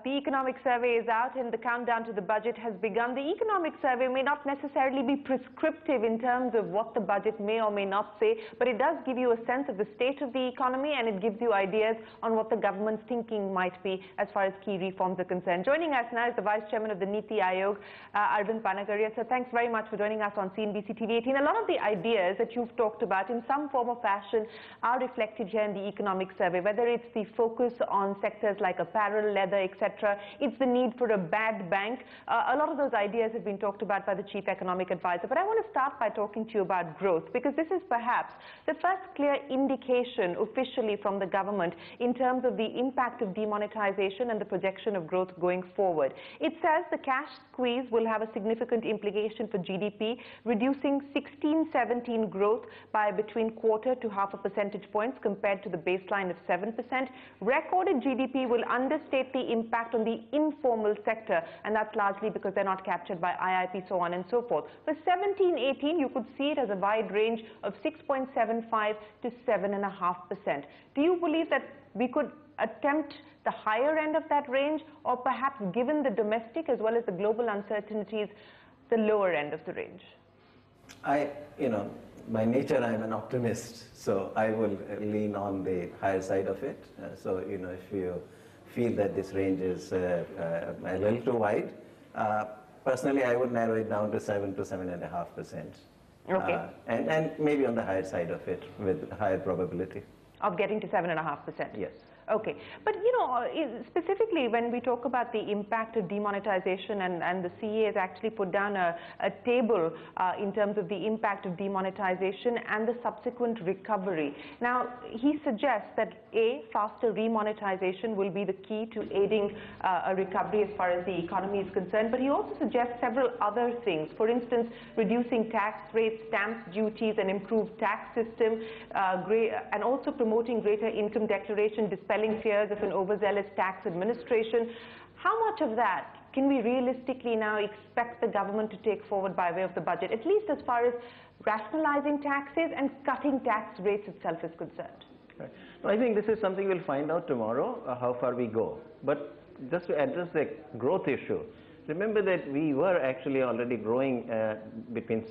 the economic survey is out and the countdown to the budget has begun. The economic survey may not necessarily be prescriptive in terms of what the budget may or may not say, but it does give you a sense of the state of the economy, and it gives you ideas on what the government's thinking might be as far as key reforms are concerned. Joining us now is the Vice Chairman of the NITI Aayog, Arvind Panagariya. So thanks very much for joining us on CNBC TV 18. A lot of the ideas that you've talked about in some form or fashion are reflected here in the economic survey, whether it's the focus on sectors like apparel, leather, etc. It's the need for a bad bank. A lot of those ideas have been talked about by the Chief Economic Advisor. But I want to start by talking to you about growth, because this is perhaps the first clear indication officially from the government in terms of the impact of demonetization and the projection of growth going forward. It says the cash squeeze will have a significant implication for GDP, reducing 16-17 growth by between quarter to half a percentage points compared to the baseline of 7%. Recorded GDP will understate the impact on the informal sector, and that's largely because they're not captured by IIP, so on and so forth. For 17-18, you could see it as a wide range of 6.75 to 7.5%. Do you believe that we could attempt the higher end of that range, or perhaps, given the domestic as well as the global uncertainties, the lower end of the range? By nature, I'm an optimist, so I will lean on the higher side of it. If you feel that this range is a little too wide, personally, I would narrow it down to 7 to 7.5%. Okay. And maybe on the higher side of it, with higher probability of getting to 7.5%. Yes. Okay. But, specifically when we talk about the impact of demonetization, and the CA has actually put down a table in terms of the impact of demonetization and the subsequent recovery. Now, he suggests that faster remonetization will be the key to aiding a recovery as far as the economy is concerned, but he also suggests several other things. For instance, reducing tax rates, stamp duties, an improved tax system, and also promoting greater income declaration, dispelling fears of an overzealous tax administration. How much of that can we realistically now expect the government to take forward by way of the budget, at least as far as rationalizing taxes and cutting tax rates itself is concerned? Right. Well, I think this is something we'll find out tomorrow, how far we go. But just to address the growth issue, remember that we were actually already growing between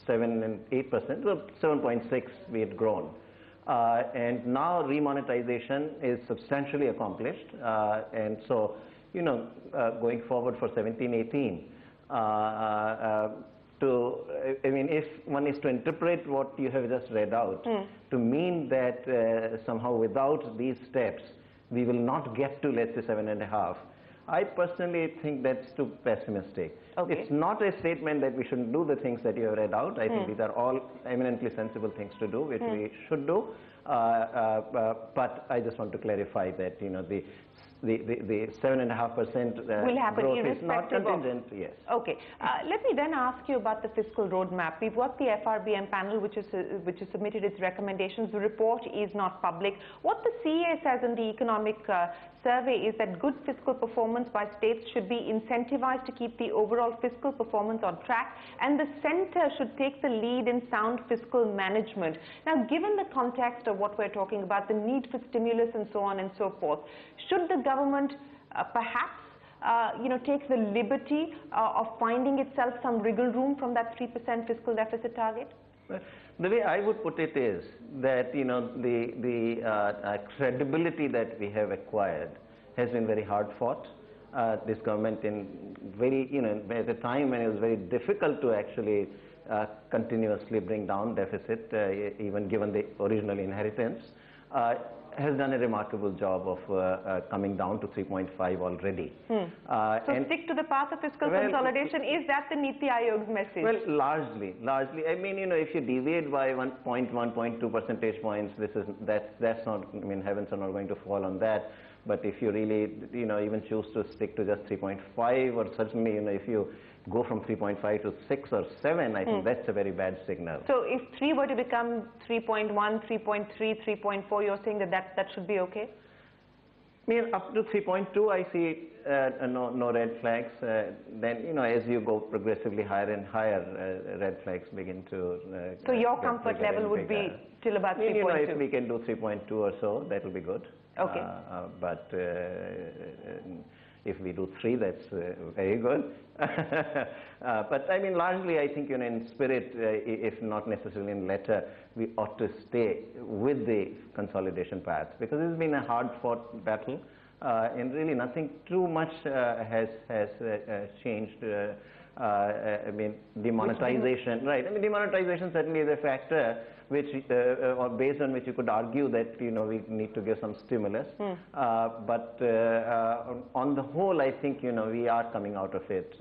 7 and 8%, well, 7.6 we had grown. And now remonetization is substantially accomplished, and so going forward for 17-18, if one is to interpret what you have just read out to mean that somehow without these steps we will not get to, let's say, 7.5, I personally think that's too pessimistic. Okay. It's not a statement that we shouldn't do the things that you have read out. I think these are all eminently sensible things to do, which we should do. But I just want to clarify that the 7.5% growth is not contingent. Yes. Okay. Let me then ask you about the fiscal roadmap. We've got the FRBM panel, which has submitted its recommendations. The report is not public. What the CA says in the economic survey is that good fiscal performance by states should be incentivized to keep the overall fiscal performance on track, and the center should take the lead in sound fiscal management. Now, given the context of what we're talking about, the need for stimulus and so on and so forth, should the government perhaps take the liberty of finding itself some wriggle room from that 3% fiscal deficit target? The way I would put it is that the credibility that we have acquired has been very hard fought. This government, in very at a time when it was very difficult to actually continuously bring down deficit, even given the original inheritance, has done a remarkable job of coming down to 3.5 already. So stick to the path of fiscal consolidation. Is that the NITI Aayog's message? Well, largely. I mean, if you deviate by 1.2 percentage points, that's not. I mean, heavens are not going to fall on that. But if you really, even choose to stick to just 3.5, or certainly, if you go from 3.5 to 6 or 7, I think that's a very bad signal. So if 3 were to become 3.1, 3.3, 3.4, you're saying that should be okay? I mean, up to 3.2, I see no red flags. Then, as you go progressively higher and higher, red flags begin to... so your comfort level would be till about 3.2? If we can do 3.2 or so, that will be good. Okay. But If we do 3, that's very good. But I mean, largely, I think, in spirit, if not necessarily in letter, we ought to stay with the consolidation path, because it's been a hard-fought battle, and really nothing too much has changed. I mean, demonetization, right? I mean, demonetization certainly is a factor which, or based on which you could argue that we need to give some stimulus. But on the whole, I think we are coming out of it.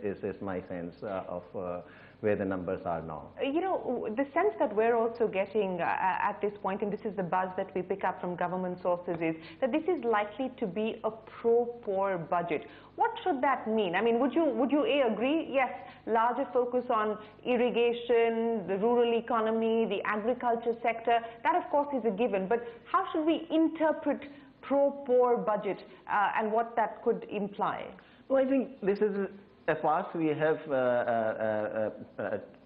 Is my sense of where the numbers are now. The sense that we're also getting at this point, and this is the buzz that we pick up from government sources, is that this is likely to be a pro-poor budget. What should that mean? I mean, would you agree? Yes, larger focus on irrigation, the rural economy, the agriculture sector. That, of course, is a given. But how should we interpret pro-poor budget and what that could imply? Well, I think this is a path we have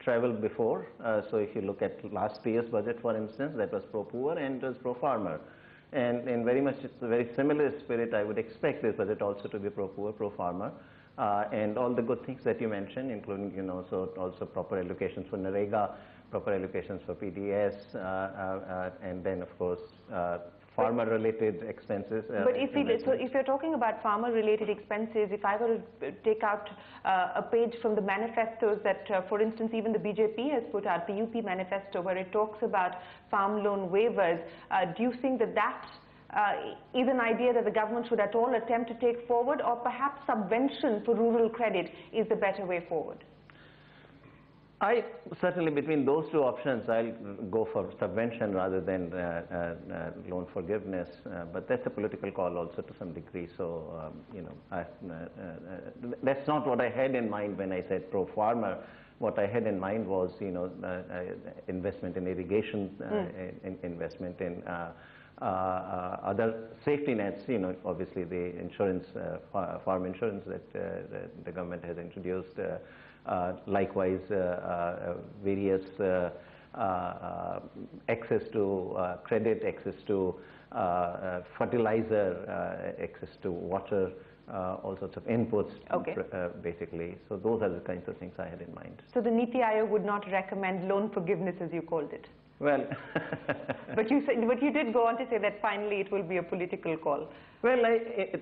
traveled before. So if you look at last year's budget, for instance, that was pro-poor and it was pro-farmer. And in very much it's a very similar spirit, I would expect this budget also to be pro-poor, pro-farmer. And all the good things that you mentioned, including, so also proper allocations for NREGA, proper allocations for PDS, and then, of course, farmer-related expenses. But if you're talking about farmer-related expenses, if I were to take out a page from the manifestos that, for instance, even the BJP has put out, the UP manifesto, where it talks about farm loan waivers, do you think that is an idea that the government should at all attempt to take forward, or perhaps subvention for rural credit is the better way forward? Certainly between those two options, I'll go for subvention rather than loan forgiveness. But that's a political call also to some degree. So, that's not what I had in mind when I said pro-farmer. What I had in mind was, investment in irrigation, investment in other safety nets. Obviously the insurance, farm insurance that the government has introduced. Likewise, various access to credit, access to fertilizer, access to water, all sorts of inputs, basically. So those are the kinds of things I had in mind. So the NITI Aayog would not recommend loan forgiveness, as you called it? Well, but you did go on to say that finally it will be a political call. Well,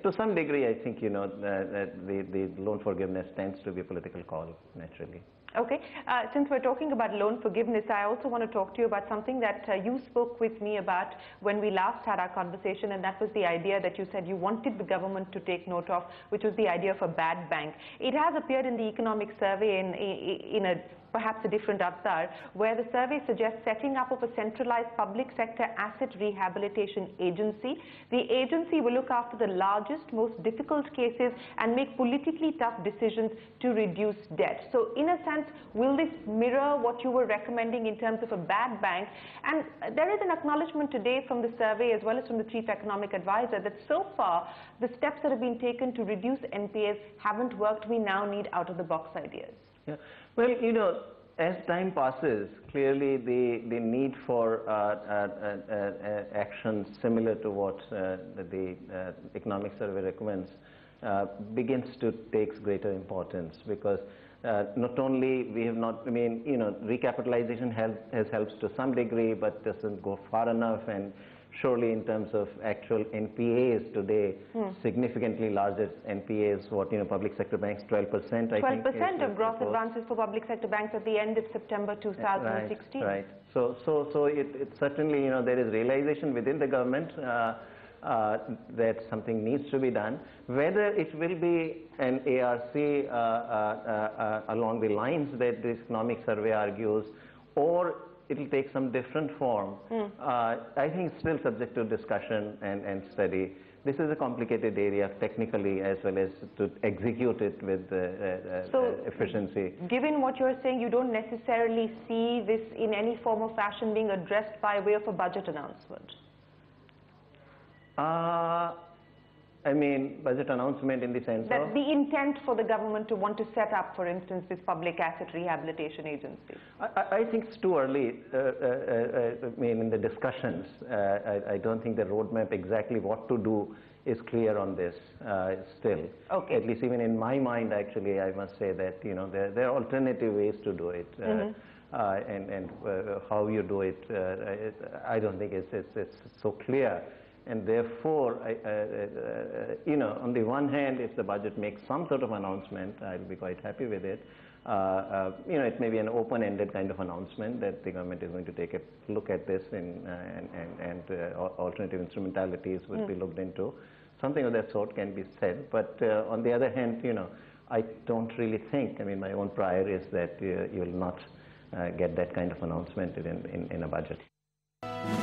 to some degree, I think the loan forgiveness tends to be a political call, naturally. Okay. Since we're talking about loan forgiveness, I also want to talk to you about something that you spoke with me about when we last had our conversation, and that was the idea that you said you wanted the government to take note of, which was the idea of a bad bank. It has appeared in the economic survey in a perhaps a different avatar, where the survey suggests setting up of a centralized public sector asset rehabilitation agency. The agency will look after the largest, most difficult cases and make politically tough decisions to reduce debt. So in a sense, will this mirror what you were recommending in terms of a bad bank? And there is an acknowledgement today from the survey as well as from the chief economic advisor that so far the steps that have been taken to reduce NPAs haven't worked. We now need out-of-the-box ideas. Yeah. Well, as time passes, clearly the need for action similar to what the economic survey recommends begins to take greater importance, because not only we have not, recapitalization has helped to some degree, but doesn't go far enough, and surely in terms of actual NPAs today, significantly larger NPAs, public sector banks, 12%, I think. 12% of gross advances for public sector banks at the end of September 2016. Right. So it certainly, there is realization within the government that something needs to be done. Whether it will be an ARC along the lines that the economic survey argues, or it will take some different form, I think it's still subject to discussion and study. This is a complicated area technically as well as to execute it with efficiency. Given what you're saying, you don't necessarily see this in any form or fashion being addressed by way of a budget announcement? Budget announcement in the sense that the intent for the government to want to set up, for instance, this public asset rehabilitation agency? I think it's too early, in the discussions. I don't think the roadmap exactly what to do is clear on this still. Okay. At least even in my mind, actually, I must say that, you know, there are alternative ways to do it. And how you do it, I don't think it's so clear. And therefore, you know, on the one hand, if the budget makes some sort of announcement, I'll be quite happy with it. You know, it may be an open-ended kind of announcement that the government is going to take a look at this and alternative instrumentalities would be looked into. Something of that sort can be said. But on the other hand, you know, I don't really think, I mean, my own prior is that you will not get that kind of announcement in a budget.